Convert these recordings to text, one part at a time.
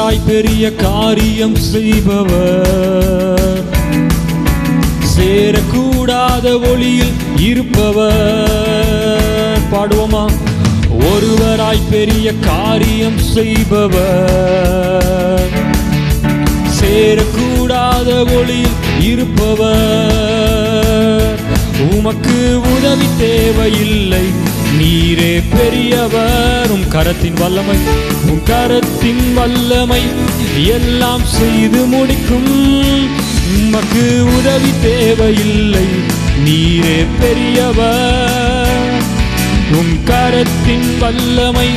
ஒருவராய் பெரிய காரியம் செய்பவர், சேரக்கூடாத ஒளியில் இருப்பவர். பாடுவோமா? ஒருவராய் பெரிய காரியம் செய்பவர், சேரக்கூடாத ஒளியில் இருப்பவர். உமக்கு உதவி தேவையில்லை, நீரே பெரியவர். உம் கரத்தின் வல்லமை, உம் கரத்தின் வல்லமை எல்லாம் செய்து முடிக்கும். உமக்கு உதவி தேவையில்லை, நீரே பெரியவர். உம் கரத்தின் வல்லமை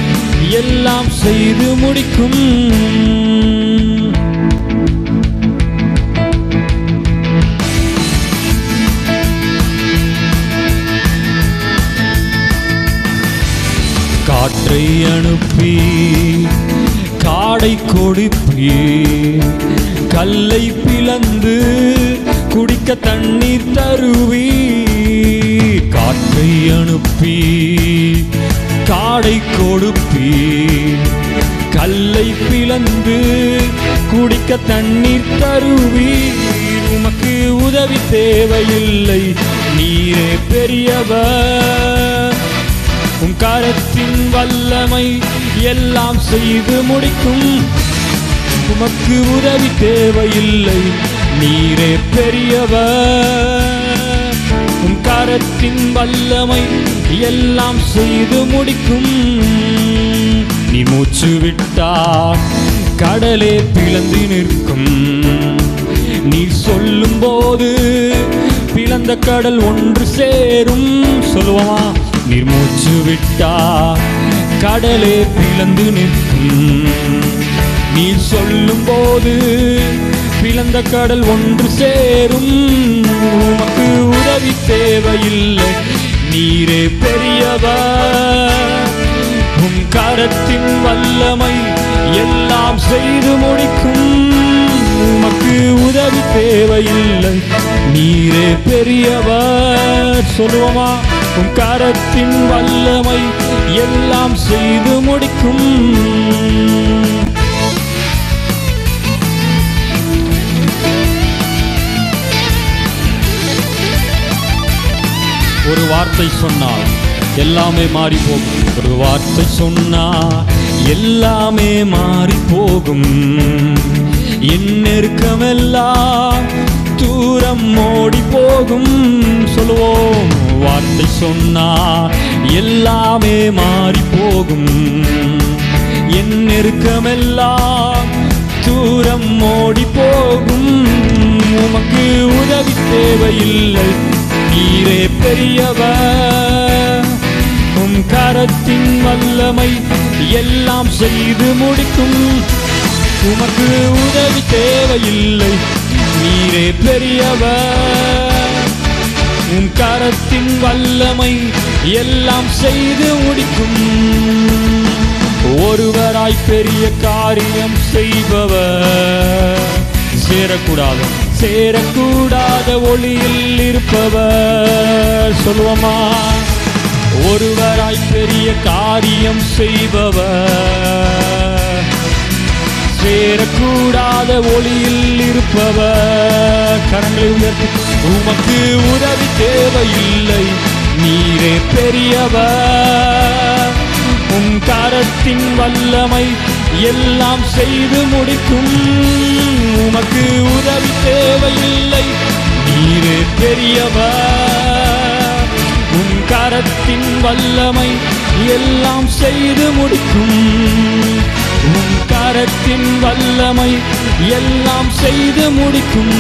எல்லாம் செய்து முடிக்கும். காற்றை அனுப்பி காடை கொடுப்பி, கல்லை பிளந்து குடிக்க தண்ணீர் தருவி. காற்றை அனுப்பி காடை கொடுப்பி, கல்லை பிளந்து குடிக்க தண்ணீர் தருவி. உமக்கு உதவி தேவையில்லை, நீரே பெரியவர். உம் கரத்தின் வல்லமை எல்லாம் செய்து முடிக்கும். உமக்கு உதவி தேவையில்லை, நீரே பெரியவர். உம் கரத்தின் வல்லமை எல்லாம் செய்து முடிக்கும். நீ மூச்சு விட்டால் கடலே பிளந்து நிற்கும். நீ சொல்லும் போது பிளந்த கடல் ஒன்று சேரும். சொல்லுவோமா? நீர் மூச்சு விட்டா கடலே பிளந்து நிற்கும். நீ சொல்லும் போது பிளந்த கடல் ஒன்று சேரும். உமக்கு உதவி தேவையில்லை, நீரே பெரியவர். உம் கரத்தின் வல்லமை எல்லாம் செய்து முடிக்கும். உமக்கு உதவி தேவையில்லை, நீரே பெரியவர். சொல்லுவோமா? உம் கரத்தின் வல்லமை எல்லாம் செய்து முடிக்கும். ஒரு வார்த்தை சொன்னால் எல்லாமே மாறி போகும். ஒரு வார்த்தை சொன்னால் எல்லாமே மாறி போகும். என் நெருக்கமெல்லாம் தூரம் ஓடி போகும். சொல்லுவோம், வார்த்தை சொன்னால் எல்லாமே மாறி போகும். என் நெருக்கமெல்லாம் தூரம் ஓடி போகும். உமக்கு உதவி தேவையில்லை, நீரே பெரியவர். உம் கரத்தின் வல்லமை எல்லாம் செய்து முடிக்கும். உமக்கு உதவி தேவையில்லை, நீரே பெரியவர். உம் கரத்தின் வல்லமை எல்லாம் செய்து முடிக்கும். ஒருவராய் பெரிய காரியம் செய்பவர், சேரக்கூடாத ஒளியில் இருப்பவர். சொல்லுவோமா? ஒருவராய் பெரிய காரியம் செய்பவர், சேரக்கூடாத ஒளியில் இருப்பவர். கரங்களை உயர்த்தி, உமக்கு உதவி தேவையில்லை, நீரே பெரியவர். உம் கரத்தின் வல்லமை எல்லாம் செய்து முடிக்கும். உமக்கு உதவி தேவையில்லை, நீரே பெரியவர். உம் கரத்தின் வல்லமை எல்லாம் செய்து முடிக்கும். உம் கரத்தின் வல்லமை எல்லாம் செய்து முடிக்கும்.